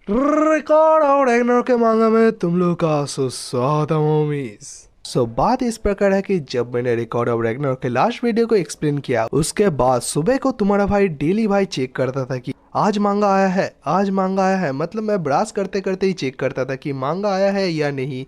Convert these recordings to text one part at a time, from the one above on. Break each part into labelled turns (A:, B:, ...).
A: Record और Ragnarok के मांगा में तुम लोग का सुस्वागत है होमीज। बात इस प्रकार है कि जब मैंने रिकॉर्ड ऑफ रैग्नारोक के लास्ट वीडियो को एक्सप्लेन किया, उसके बाद सुबह को तुम्हारा भाई डेली भाई चेक करता था कि आज मांगा आया है, आज मांगा आया है। मतलब मैं ब्राउज करते करते ही चेक करता था कि मांगा आया है या नहीं।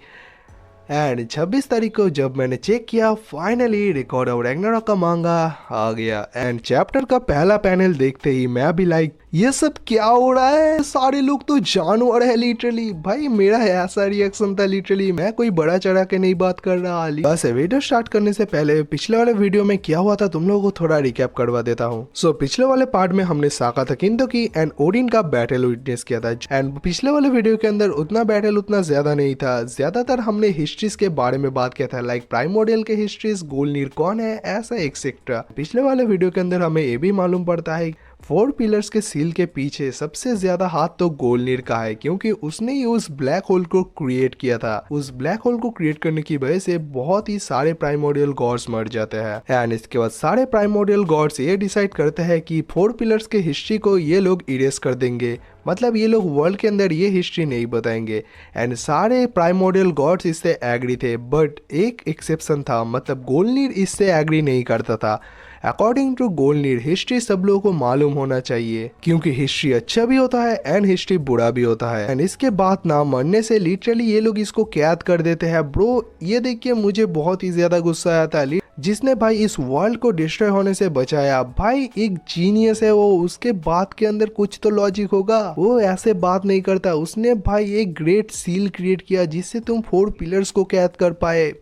A: एंड 26 तारीख को जब मैंने चेक किया, फाइनली रिकॉर्ड ऑफ रैग्नारोक का मांगा आ गया। एंड चैप्टर का पहला पैनल देखते ही मैं भी लाइक, ये सब क्या हो रहा है, सारे लोग तो जानवर है लिटरली। भाई मेरा ऐसा रिएक्शन था लिटरली, मैं कोई बड़ा चढ़ा के नहीं बात कर रहा। बस वीडियो स्टार्ट करने से पहले पिछले वाले वीडियो में क्या हुआ था तुम लोगों को थोड़ा रिकैप करवा देता हूँ। पिछले वाले पार्ट में हमने साका तकिंदो की एंड ओडिन का बैटल विटनेस किया था। एंड पिछले वाले वीडियो के अंदर उतना बैटल उतना ज्यादा नहीं था, ज्यादातर हमने हिस्ट्रीज के बारे में बात किया था, लाइक प्राइमोडियल के हिस्ट्रीज, गोल्डनिर कौन है, ऐसा एक्सेट्रा। पिछले वाले वीडियो के अंदर हमें ये भी मालूम पड़ता है 4 पिलर्स के सील के पीछे सबसे ज्यादा हाथ तो गोल्डनिर का है, क्योंकि उसने ही उस ब्लैक होल को क्रिएट किया था। उस ब्लैक होल को क्रिएट करने की वजह से बहुत ही सारे प्राइमोडियल गॉड्स मर जाते हैं। एंड इसके बाद सारे प्राइमोडियल गॉड्स ये डिसाइड करते हैं कि 4 पिलर्स के हिस्ट्री को ये लोग इरेज कर देंगे, मतलब ये लोग वर्ल्ड के अंदर ये हिस्ट्री नहीं बताएंगे। एंड सारे प्राइमोडियल गॉड्स इससे एग्री थे, बट एक एक्सेप्शन था, मतलब गोल्डनिर इससे एग्री नहीं करता था। अकॉर्डिंग टू गोल्डनिर हिस्ट्री सब लोगों को मालूम होना चाहिए, क्योंकि हिस्ट्री अच्छा भी होता है एंड हिस्ट्री बुरा भी होता है। एंड इसके बाद ना मरने से लिटरली ये लोग इसको कैद कर देते हैं। ब्रो ये देख के मुझे बहुत ही ज्यादा गुस्सा आया था, जिसने भाई इस वर्ल्ड को डिस्ट्रॉय होने से बचाया। भाई एक जीनियस है वो, उसके बात के अंदर कुछ तो लॉजिक होगा, वो ऐसे बात नहीं करता। उसने भाई एक ग्रेट सील क्रिएट किया जिससे तुम 4 पिलर्स को कैद कर पाए।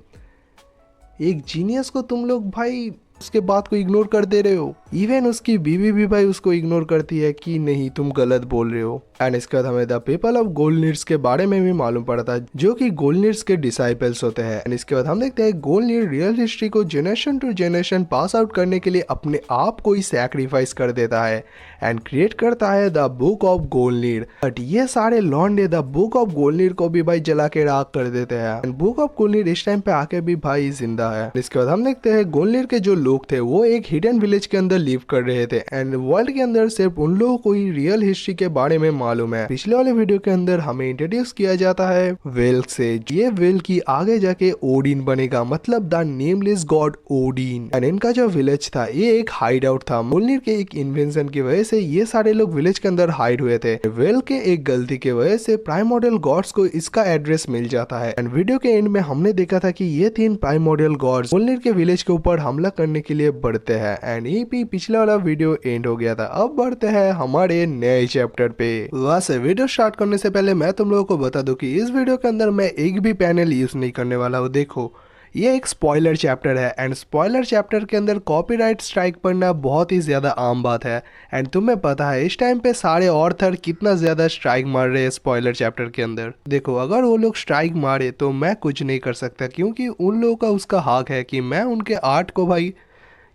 A: एक जीनियस को तुम लोग भाई उसके बात को इग्नोर कर दे रहे हो। इवन उसकी बीवी भी भाई उसको इग्नोर करती है कि नहीं तुम गलत बोल रहे हो। एंड इसके बाद हमें द पीपल ऑफ गोल्डनिर्स के बारे में भी मालूम पड़ा था, जो कि गोल्डनिर्स के डिसाइपल्स होते हैं। एंड इसके बाद हम देखते हैं गोल्डनिर रियल हिस्ट्री को generation to generation pass out करने के लिए अपने आप को ही सैक्रिफाइस कर देता है एंड क्रिएट करता है द बुक ऑफ गोल्डनिर। बट ये सारे लॉन्डे द बुक ऑफ गोल्डनिर को भी भाई जला के राख कर देते हैं। एंड बुक ऑफ गोल्डनिर इस टाइम पे आके भी भाई जिंदा है। इसके बाद हम देखते हैं गोल्डनिर के जो लोग थे वो एक हिडन विलेज के अंदर लिव कर रहे थे एंड वर्ल्ड के अंदर सिर्फ उन लोगों को ही रियल हिस्ट्री के बारे में मालूम है। पिछले वाले वीडियो के अंदर हमें इंट्रोड्यूस किया जाता है वेल्क से। ये वेल्क की आगे जाके ओडिन बनेगा, मतलब the nameless God Odin. And इनका जो विलेज था ये एक हाइड आउट था। गोल्डनिर के एक इन्वेंशन की वजह से ये सारे लोग विलेज के अंदर हाइड हुए थे। वेल्क के एक गलती की वजह से प्राइमोडियल गॉड्स को इसका एड्रेस मिल जाता है। एंड वीडियो के एंड में हमने देखा था कि ये 3 प्राइमोडियल गॉड्स गोल्डनिर के विलेज के ऊपर हमला करने के लिए बढ़ते हैं। एंड ये भी पिछला वाला वीडियो एंड हो गया था। अब बढ़ते हैं हमारे नए चैप्टर पे। वैसे वीडियो स्टार्ट करने से पहले मैं तुम लोगों को बता दूं कि इस वीडियो के अंदर मैं एक भी पैनल यूज नहीं करने वाला हूँ। देखो ये एक स्पॉइलर चैप्टर है एंड स्पॉइलर चैप्टर के अंदर कॉपीराइट स्ट्राइक पड़ना बहुत ही ज्यादा आम बात है। एंड तुम्हें पता है इस टाइम पे सारे ऑर्थर कितना ज्यादा स्ट्राइक मार रहे हैं स्पॉइलर चैप्टर के अंदर। देखो अगर वो लोग स्ट्राइक मारे तो मैं कुछ नहीं कर सकता, क्योंकि उन लोगों का उसका हक है कि मैं उनके आर्ट को भाई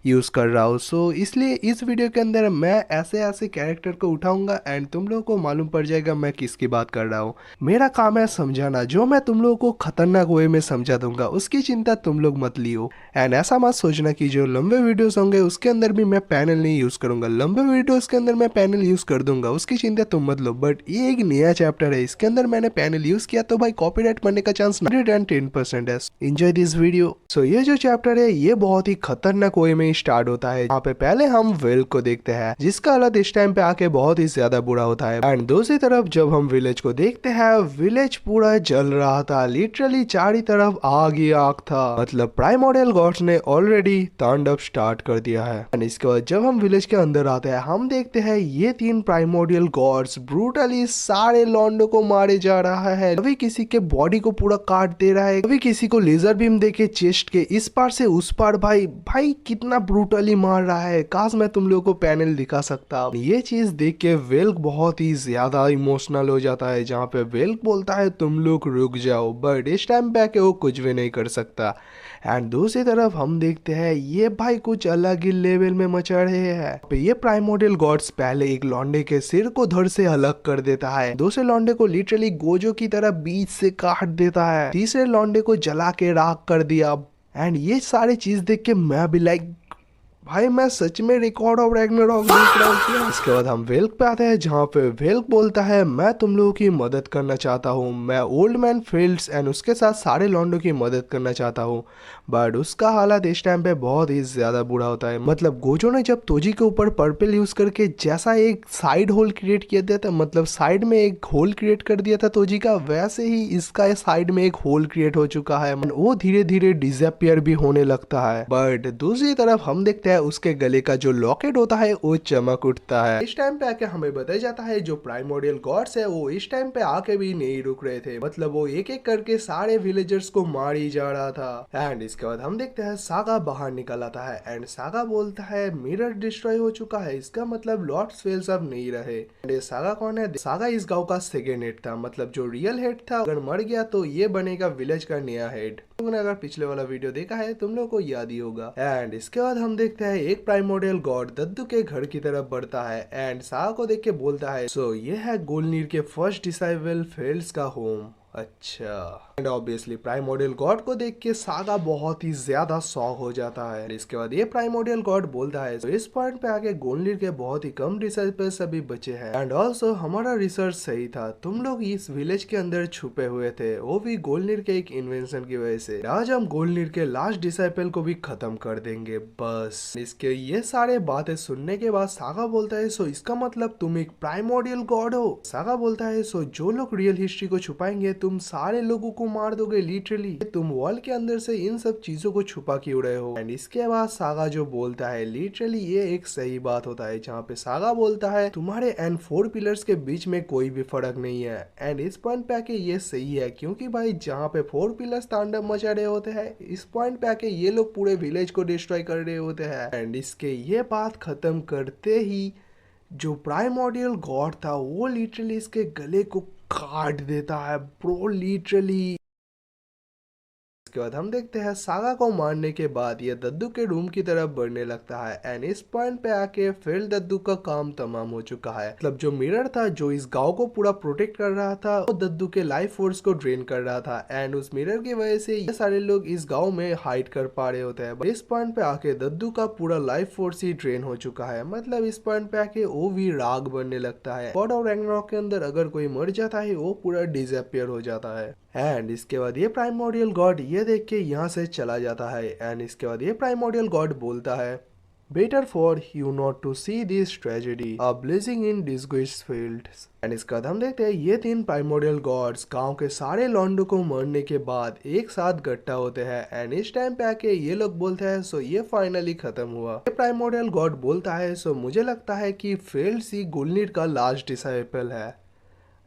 A: यूज़ कर रहा हूँ। इसलिए इस वीडियो के अंदर मैं ऐसे ऐसे कैरेक्टर को उठाऊंगा एंड तुम लोगों को मालूम पड़ जाएगा मैं किसकी बात कर रहा हूँ। मेरा काम है समझाना, जो मैं तुम लोगों को खतरनाक वे में समझा दूंगा उसकी चिंता तुम लोग मत लियो। एंड ऐसा मत सोचना कि जो लंबे वीडियोस होंगे उसके अंदर भी मैं पैनल नहीं यूज़ करूंगा। लंबे वीडियोस के अंदर मैं पैनल यूज़ कर दूंगा, उसकी चिंता तुम मत लो। बट ये एक नया चैप्टर है, इसके अंदर मैंने पैनल यूज़ किया तो भाई कॉपीराइट बनने का चांस 110% है। Enjoy this video. ये जो चैप्टर है ये बहुत ही खतरनाक वे में स्टार्ट होता है। यहाँ पे पहले हम वेल्क को देखते हैं जिसका हालत इस टाइम पे आके बहुत ही ज्यादा बुरा होता है। एंड दूसरी तरफ जब हम विलेज को देखते हैं, विलेज पूरा जल रहा था, लिटरली चारों तरफ आग ही आग था, मतलब प्राइमोडियल गॉड्स ने ऑलरेडी तांडव स्टार्ट कर दिया है। एंड इसके बाद जब हम विलेज के अंदर आते हैं हम देखते हैं ये 3 प्राइमोडियल गॉड्स ब्रूटली सारे लॉन्डो को मारे जा रहा है। कभी किसी के बॉडी को पूरा काट दे रहा है, कभी किसी को लेजर बीम देके चेस्ट के इस पार से उस पार। भाई भाई कितना ब्रूटली मार रहा है। काश मैं तुम लोगों को पैनल दिखा सकता। ये चीज देख के वेल्क बहुत ही ज्यादा इमोशनल हो जाता है, जहाँ पे वेल्क बोलता है तुम लोग रुक जाओ, बट इस टाइम पे वो कुछ भी नहीं कर सकता। एंड दूसरी तरफ हम देखते हैं ये भाई कुछ अलग ही लेवल में मचा रहे हैं। ये प्राइमोडियल गॉड्स पहले एक लॉन्डे के सिर को धड़ से अलग कर देता है, दूसरे लॉन्डे को लिटरली गोजो की तरह बीच से काट देता है, तीसरे लॉन्डे को जला के राख कर दिया। एंड ये सारी चीज देख के मैं भी लाइक भाई मैं सच में रिकॉर्ड ऑफ रैग्नारॉक देख रहा हूँ क्या? इसके बाद हम वेल्क पे आते हैं जहाँ पे वेल्क बोलता है मैं तुम लोगों की मदद करना चाहता हूँ, मैं ओल्ड मैन फील्ड्स एंड उसके साथ सारे लॉन्डो की मदद करना चाहता हूँ। बट उसका हालात इस टाइम पे बहुत ही ज्यादा बुरा होता है। मतलब गोजो ने जब तोजी के ऊपर पर्पल यूज करके जैसा एक साइड होल क्रिएट किया दिया था, मतलब साइड में एक होल क्रिएट कर दिया था तोजी का, वैसे ही इसका साइड में एक होल क्रिएट हो चुका है। वो धीरे धीरे डिसअपियर भी होने लगता है। बट दूसरी तरफ हम देखते हैं उसके गले का जो लॉकेट होता है वो चमक उठता है। इस टाइम पे आके हमें बताया जाता है जो प्राइमोर्डियल गॉड्स है वो इस टाइम पे आके भी नहीं रुक रहे थे। मतलब वो एक एक करके सारे विलेजर्स को मार ही जा रहा था। एंड इसके बाद हम देखते हैं सागा बाहर निकल आता है एंड सागा बोलता है मिरर डिस्ट्रॉय हो चुका है, इसका मतलब लॉर्ड स्वेल्स अब नहीं रहे। एंड ये सागा कौन है? सागा इस गांव का सेकेंड हेड था। मतलब जो रियल हेड था अगर मर गया तो ये बनेगा विलेज का नया हेड। तुमने अगर पिछले वाला वीडियो देखा है तुम लोग को याद ही होगा। एंड इसके बाद हम देखते हैं एक प्राइमोर्डियल गॉड दद्दू के घर की तरफ बढ़ता है एंड सागा को देख के बोलता है सो ये है गोलनीर के फर्स्ट डिसाइबल फेल्स का होम। अच्छा। एंड ऑब्वियसली प्राइमोर्डियल गॉड को देख के सागा बहुत ही ज्यादा शॉक हो जाता है। इसके बाद ये प्राइमोर्डियल गॉड बोलता है तो इस पॉइंट पे आके गोलनीर के बहुत ही कम डिसाइपल्स अभी बचे हैं। एंड ऑल्सो हमारा रिसर्च सही था, तुम लोग इस विलेज के अंदर छुपे हुए थे, वो भी गोलनीर के एक इन्वेंशन की वजह से। आज हम गोलनीर के लास्ट डिसाइपल को भी खत्म कर देंगे बस। इसके ये सारे बातें सुनने के बाद सागा बोलता है सो इसका मतलब तुम एक प्राइमोर्डियल गॉड हो? सागा बोलता है सो जो लोग रियल हिस्ट्री को छुपाएंगे तुम सारे लोगों को मार दोगे लिटरली, तुम वॉल के अंदर से इन सब चीजों को छुपा क्यों रहे हो? एंड इसके बाद सागा जो बोलता है लिटरली ये एक सही बात होता है, जहाँ पे सागा बोलता है तुम्हारे एंड 4 पिलर्स के बीच में कोई भी फर्क नहीं है। एंड इस पॉइंट पे आके ये सही है क्योंकि भाई जहाँ पे 4 पिलर्स तांडव मचा रहे होते हैं इस पॉइंट पे आके ये लोग पूरे विलेज को डिस्ट्रॉय कर रहे होते हैं। एंड इसके ये बात खत्म करते ही जो प्राइमोर्डियल गॉड था वो लिटरली इसके गले को काट देता है ब्रो, लिटरली। इसके बाद हम देखते हैं सागा को मारने के बाद ये दद्दू के रूम की तरफ बढ़ने लगता है एंड इस पॉइंट पे आके फिर दद्दू का काम तमाम हो चुका है। मतलब जो मिरर था जो इस गांव को पूरा प्रोटेक्ट कर रहा था वो दद्दू के लाइफ फोर्स को ड्रेन कर रहा था एंड उस मिरर की वजह से ये सारे लोग इस गांव में हाइड कर पा रहे होते हैं। इस पॉइंट पे आके दद्दू का पूरा लाइफ फोर्स ही ड्रेन हो चुका है। मतलब इस पॉइंट पे आके वो भी राग बनने लगता है। गॉड ऑफ रैग्नारॉक के अंदर अगर कोई मर जाता है वो पूरा डिसअपियर हो जाता है। एंड इसके बाद ये प्राइमोर्डियल गॉड ये देख के यहाँ से चला जाता है एंड इसके बाद ये प्राइमोर्डियल गॉड बोलता है better for you not to see this tragedy a blazing in disgraced fields. And इसके बाद हम देखते हैं ये 3 प्राइमोर्डियल गॉड्स गांव के सारे लॉन्डो को मरने के बाद एक साथ इकट्ठा होते हैं एंड इस टाइम पे आके ये लोग बोलते हैं सो ये फाइनली खत्म हुआ। ये प्राइमोर्डियल गॉड बोलता है सो मुझे लगता है कि फील्ड्स ही गुलनीर का लास्ट डिसाइपल है।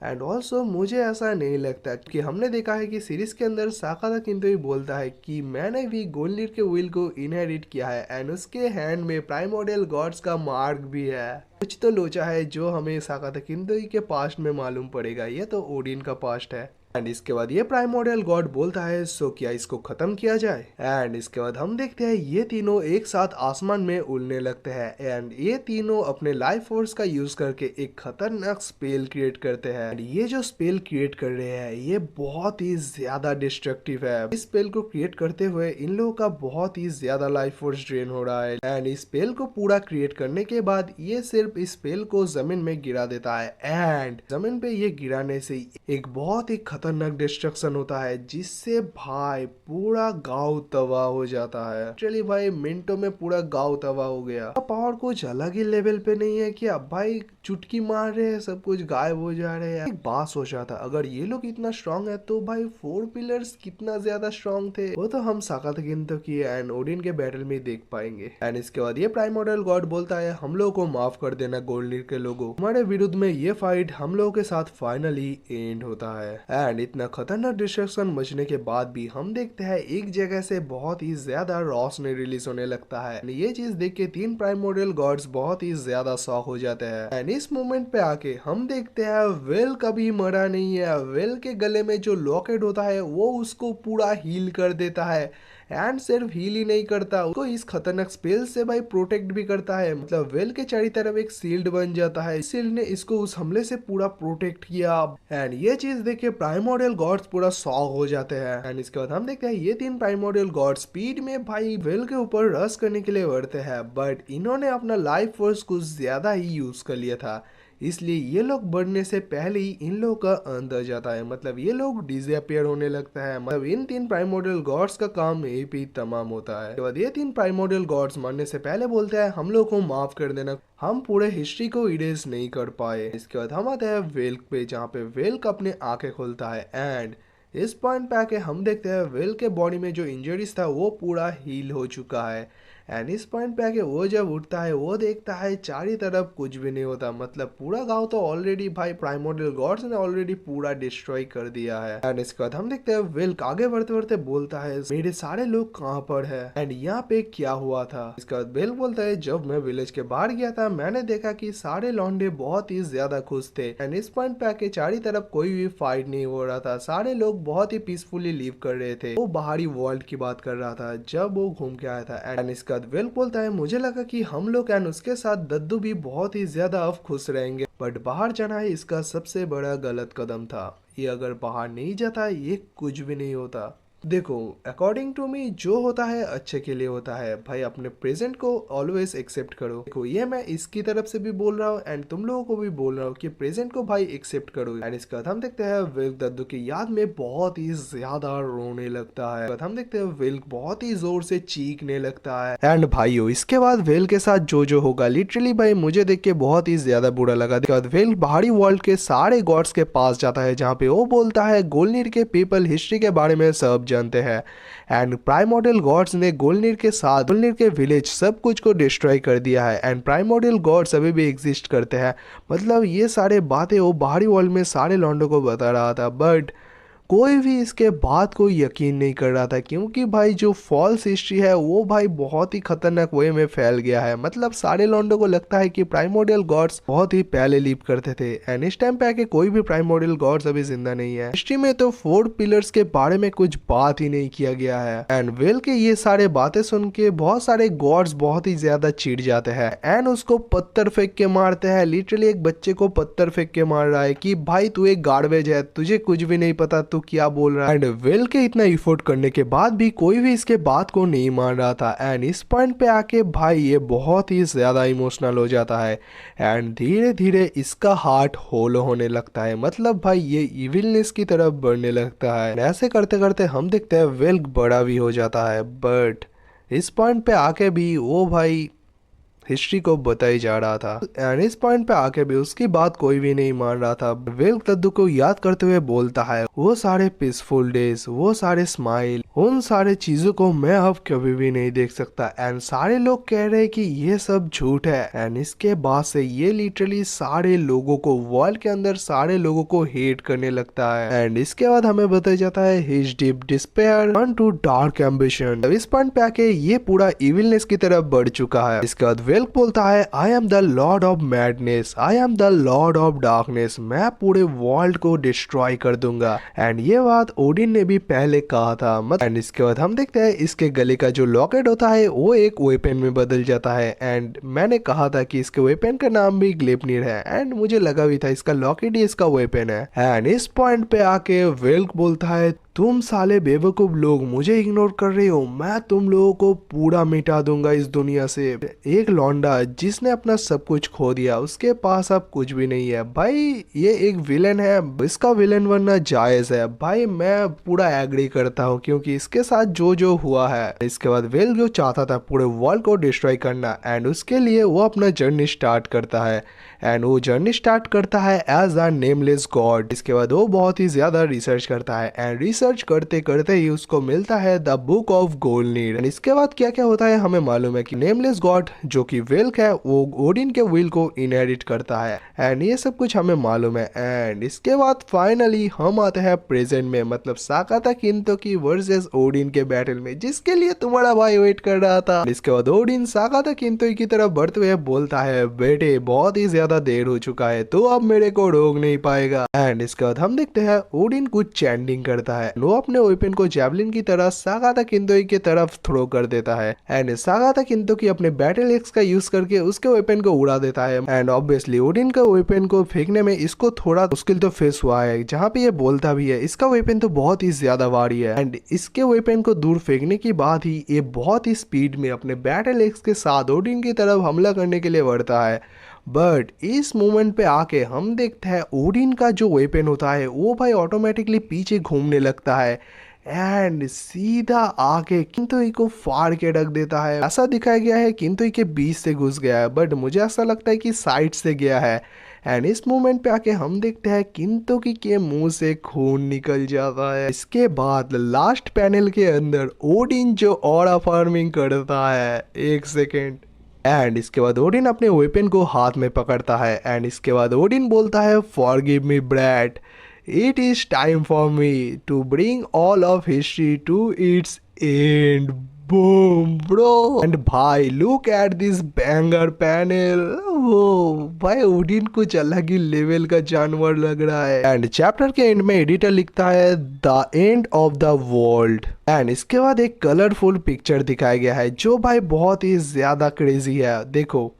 A: एंड ऑल्सो मुझे ऐसा नहीं लगता कि हमने देखा है कि सीरीज के अंदर साकाता किंतो ही बोलता है कि मैंने भी गोलनीर के विल को इनहेरिट किया है एंड उसके हैंड में प्राइमोर्डियल गॉड्स का मार्क भी है। कुछ तो लोचा है जो हमें साकाता किंतो ही के पास्ट में मालूम पड़ेगा, ये तो ओडिन का पास्ट है। एंड इसके बाद ये प्राइमोर्डियल गॉड बोलता है सो क्या इसको खत्म किया जाए? एंड इसके बाद हम देखते हैं ये तीनों एक साथ आसमान में उड़ने लगते हैं एंड ये तीनों अपने लाइफ फोर्स का यूज करके एक खतरनाक स्पेल क्रिएट करते हैं। एंड ये जो स्पेल क्रिएट कर रहे हैं ये बहुत ही ज्यादा डिस्ट्रक्टिव है। इस स्पेल को क्रिएट करते हुए इन लोगों का बहुत ही ज्यादा लाइफ फोर्स ड्रेन हो रहा है एंड इस स्पेल को पूरा क्रिएट करने के बाद ये सिर्फ इस स्पेल को जमीन में गिरा देता है एंड जमीन पे ये गिराने से एक बहुत ही खतरनाक डिस्ट्रक्शन होता है जिससे भाई पूरा गांव तबाह हो जाता है। चलिए भाई मिनटों में पूरा गांव तबाह हो गया। पावर कुछ अलग ही लेवल पे नहीं है क्या भाई? चुटकी मार रहे हैं सब कुछ गायब हो जा रहे हैं। एक बात सोचा था अगर ये लोग इतना स्ट्रांग है तो भाई 4 पिलर्स कितना ज्यादा स्ट्रांग थे वो तो हम साकाता किंतो की एंड ओडिन के बैटल में देख पाएंगे। एंड इसके बाद ये प्राइमोर्डियल गॉड बोलता है हम लोगों को माफ कर देना गोल्डनीर के लोगों, हमारे विरुद्ध में ये फाइट हम लोगों के साथ फाइनली एंड होता है। एंड इतना खतरनाक डिस्ट्रक्शन मचने के बाद भी हम देखते हैं एक जगह से बहुत ही ज्यादा रोशनी रिलीज होने लगता है। ये चीज देख के 3 प्राइमोर्डियल गॉड्स बहुत ही ज्यादा शॉक हो जाते हैं एंड इस मोमेंट पे आके हम देखते हैं वेल कभी मरा नहीं है। वेल के गले में जो लॉकेट होता है वो उसको पूरा हील कर देता है एंड सिर्फ हील ही नहीं करता, उसको इस खतरनाक स्पेल से भाई प्रोटेक्ट भी करता है। मतलब वेल के चारों तरफ एक शील्ड बन जाता है, शील्ड ने इसको उस हमले से पूरा प्रोटेक्ट किया। एंड ये चीज देख के प्राइमोर्डियल गॉड्स पूरा शॉक हो जाते हैं। एंड इसके बाद हम देखते हैं ये 3 प्राइमोर्डियल गॉड स्पीड में भाई वेल के ऊपर रश करने के लिए बढ़ते हैं, बट इन्होंने अपना लाइफ फोर्स कुछ ज्यादा ही यूज कर लिया था, इसलिए ये लोग बढ़ने से पहले ही इन लोगों का अंदर जाता है। मतलब ये लोग डिसअपियर होने लगता है। मतलब इन 3 प्राइमोर्डियल गॉड्स का काम यही पे तमाम होता है। उसके बाद ये 3 प्राइमोर्डियल गॉड्स मरने से पहले बोलते हैं हम लोग को माफ कर देना, हम पूरे हिस्ट्री को इरेज नहीं कर पाए। इसके बाद हम आते हैं वेल्क पे, जहाँ पे वेल्क अपने आंखें खोलता है। एंड इस पॉइंट पे आके हम देखते हैं वेल्क के बॉडी में जो इंजरीज था वो पूरा हील हो चुका है। एंड इस पॉइंट पे आके वो जब उठता है वो देखता है चारों तरफ कुछ भी नहीं होता। मतलब पूरा गांव तो ऑलरेडी भाई प्राइमोर्डियल गॉड्स ने ऑलरेडी पूरा डिस्ट्रॉय कर दिया है। एंड इसके बाद हम देखते हैं वेल्क आगे बढ़ते बढ़ते बोलता है मेरे सारे लोग कहाँ पर है एंड यहाँ पे क्या हुआ था। इसके बाद वेल्क बोलता है जब मैं विलेज के बाहर गया था मैंने देखा कि सारे लौंडे बहुत ही ज्यादा खुश थे। एंड इस पॉइंट पे आके चारों तरफ कोई भी फाइट नहीं हो रहा था, सारे लोग बहुत ही पीसफुली लिव कर रहे थे। वो बाहरी वर्ल्ड की बात कर रहा था जब वो घूम के आया था। एंड इसका वेल्क बोलता है मुझे लगा कि हम लोग एंड उसके साथ दद्दू भी बहुत ही ज्यादा अब खुश रहेंगे, बट बाहर जाना ही इसका सबसे बड़ा गलत कदम था। ये अगर बाहर नहीं जाता ये कुछ भी नहीं होता। देखो अकॉर्डिंग टू मी जो होता है अच्छे के लिए होता है भाई, अपने प्रेजेंट को ऑलवेज एक्सेप्ट करो। देखो ये मैं इसकी तरफ से भी बोल रहा हूँ एंड तुम लोगों को भी बोल रहा हूँ कि प्रेजेंट को भाई एक्सेप्ट करो। एंड इसके बाद हम देखते हैं विल्क दद्दू की याद में बहुत ही ज्यादा रोने लगता है। हम देखते हैं विल्क बहुत ही जोर से चीखने लगता है। एंड भाइयों इसके बाद वेल के साथ जो होगा लिटरली भाई मुझे देख के बहुत ही ज्यादा बुरा लगा। इसके बाद वेल बाहरी वर्ल्ड के सारे गॉड्स के पास जाता है जहाँ पे वो बोलता है गोलनीर के पीपल हिस्ट्री के बारे में सब जानते हैं एंड प्राइमोर्डियल गॉड्स ने गोलनीर के साथ गोलनीर के विलेज सब कुछ को डिस्ट्रॉय कर दिया है एंड प्राइमोर्डियल गॉड्स अभी भी एग्जिस्ट करते हैं। मतलब ये सारे बातें वो बाहरी वर्ल्ड में सारे लॉन्डो को बता रहा था, बट कोई भी इसके बात को यकीन नहीं कर रहा था क्योंकि भाई जो फॉल्स हिस्ट्री है वो भाई बहुत ही खतरनाक वे में फैल गया है। मतलब सारे लॉन्डो को लगता है कि प्राइमोर्डियल गॉड्स बहुत ही पहले लीव करते थे एंड इस टाइम पे आके कोई भी प्राइमोर्डियल गॉड्स अभी जिंदा नहीं है। हिस्ट्री में तो 4 पिलर्स के बारे में कुछ बात ही नहीं किया गया है। एंड वेल के ये सारे बातें सुन के बहुत सारे गॉड्स बहुत ही ज्यादा चिढ़ जाते हैं एंड उसको पत्थर फेंक के मारते हैं। लिटरली एक बच्चे को पत्थर फेंक के मार रहा है कि भाई तू एक गार्बेज है, तुझे कुछ भी नहीं पता, तू क्या बोल रहा है। एंड वेल के इतना इफोर्ट करने के बाद भी कोई भी इसके बात को नहीं मान रहा था। एंड इस पॉइंट पे आके भाई ये बहुत ही ज्यादा इमोशनल हो जाता है एंड धीरे धीरे इसका हार्ट होलो होने लगता है। मतलब भाई ये इविलनेस की तरफ बढ़ने लगता है। ऐसे करते करते हम देखते हैं वेल बड़ा भी हो जाता है, बट इस पॉइंट पे आके भी वो भाई हिस्ट्री को बताई जा रहा था एंड इस पॉइंट पे आके भी उसकी बात कोई भी नहीं मान रहा था। वेल्क दद्दू को याद करते हुए बोलता है वो सारे पीसफुल डेज, वो सारे स्माइल, उन सारे चीजों को मैं अब कभी भी नहीं देख सकता। एंड सारे लोग कह रहे हैं कि ये सब झूठ है। एंड इसके बाद से ये लिटरली सारे लोगों को वर्ल्ड के अंदर सारे लोगों को हेट करने लगता है। एंड इसके बाद हमें बताया जाता है his deep despair turn to dark ambition. इस पॉइंट पे आके ये पूरा इविलनेस की तरफ बढ़ चुका है। इसके बाद वेल्क बोलता है I am the Lord of madness, I am the Lord of darkness, मैं पूरे वर्ल्ड को डिस्ट्रॉय कर दूंगा। एंड ये बात ओडिन ने भी पहले कहा था। एंड इसके बाद हम देखते हैं इसके गले का जो लॉकेट होता है वो एक वेपन में बदल जाता है। एंड मैंने कहा था कि इसके वेपन का नाम भी ग्लेपनीर है एंड मुझे लगा भी था इसका लॉकेट ही इसका वेपन है। एंड इस पॉइंट पे आके वेल्क बोलता है तुम साले बेवकूफ लोग मुझे इग्नोर कर रहे हो, मैं तुम लोगों को पूरा मिटा दूंगा इस दुनिया से। एक लौंडा जिसने अपना सब कुछ खो दिया उसके पास अब कुछ भी नहीं है। भाई ये एक विलन है, इसका विलन बनना जायज है। भाई मैं पूरा एग्री करता हूँ क्योंकि इसके साथ जो हुआ है। इसके बाद वेल जो चाहता था पूरे वर्ल्ड को डिस्ट्रॉय करना एंड उसके लिए वो अपना जर्नी स्टार्ट करता है एंड वो जर्नी स्टार्ट करता है एज अ नेमलेस गॉड। इसके बाद वो बहुत ही ज्यादा रिसर्च करता है एंड रिसर्च करते करते ही उसको मिलता है द बुक ऑफ गोल्डनीर। एंड इसके बाद क्या क्या होता है हमें मालूम है कि नेमलेस गॉड जो कि वेल्क है वो ओडिन के विल को इनहेरिट करता है एंड ये सब कुछ हमें मालूम है। एंड इसके बाद फाइनली हम आते हैं प्रेजेंट में, मतलब साकाता किंतोकी वर्सेस ओडिन के बैटल में जिसके लिए तुम्हारा भाई वेट कर रहा था। इसके बाद ओडिन साकाता किंतोकी की तरफ बढ़ते हुए बोलता है बेटे बहुत ही ज्यादा देर हो चुका है तो अब मेरे को रोक नहीं पाएगा। एंड इसके बाद हम देखते हैं ओडिन कुछ चैंटिंग करता है वो अपने वेपन को जैवलिन की तरह सागाता किंतोई की तरफ थ्रो कर देता है एंड सागाता किंतोई अपने बैटल एक्स का यूज करके उसके वेपन को उड़ा देता है एंड ऑब्वियसली ओडिन का वेपन को फेंकने में इसको थोड़ा मुश्किल तो फेस हुआ है, जहाँ पे ये बोलता भी है इसका वेपन तो बहुत ही ज्यादा भारी है एंड इसके वेपन को दूर फेंकने के बाद ही ये बहुत ही स्पीड में अपने बैटल एक्स के साथ ओडिन की तरफ हमला करने के लिए बढ़ता है। बट इस मोमेंट पे आके हम देखते हैं ओडिन का जो वेपन होता है वो भाई ऑटोमेटिकली पीछे घूमने लगता है एंड सीधा आके किंतोई को फाड़ के रख देता है। ऐसा दिखाया गया है किंतोई के बीच से घुस गया है, बट मुझे ऐसा लगता है कि साइड से गया है एंड इस मोमेंट पे आके हम देखते हैं किंतोई के मुंह से खून निकल जाता है। इसके बाद लास्ट पैनल के अंदर ओडिन जो ऑरा फार्मिंग करता है, एक सेकेंड, एंड इसके बाद ओडिन अपने वेपन को हाथ में पकड़ता है एंड इसके बाद ओडिन बोलता है forgive me brat, it is time for me to bring all of history to its end. Boom bro and भाई look at this banger panel, वो भाई ओडिन कुछ अलग ही लेवल का जानवर लग रहा है एंड चैप्टर के एंड में एडिटर लिखता है the end of the world and इसके बाद एक कलरफुल पिक्चर दिखाया गया है जो भाई बहुत ही ज्यादा क्रेजी है। देखो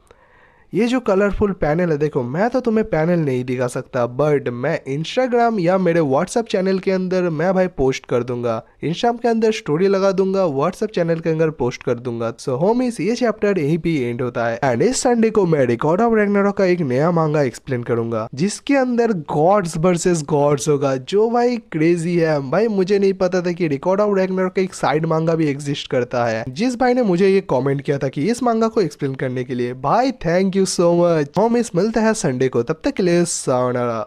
A: ये जो कलरफुल पैनल है, देखो मैं तो तुम्हें पैनल नहीं दिखा सकता बट मैं इंस्टाग्राम या मेरे व्हाट्सएप चैनल के अंदर मैं भाई पोस्ट कर दूंगा, इंस्टाग्राम के अंदर स्टोरी लगा दूंगा, व्हाट्सएप चैनल के अंदर पोस्ट कर दूंगा। सो होमीज ये चैप्टर यहीं पे एंड होता है एंड इस संडे को मैं रिकॉर्ड ऑफ रैग्नारोक का एक नया मांगा एक्सप्लेन करूंगा जिसके अंदर गॉड्स वर्सेस गॉड्स होगा, जो भाई क्रेजी है। भाई मुझे नहीं पता था कि रिकॉर्ड ऑफ रैग्नारोक का एक साइड मांगा भी एग्जिस्ट करता है। जिस भाई ने मुझे ये कॉमेंट किया था कि इस मांगा को एक्सप्लेन करने के लिए, भाई थैंक यू सो मच। हम मिलते हैं संडे को, तब तक के लिए सायोनारा।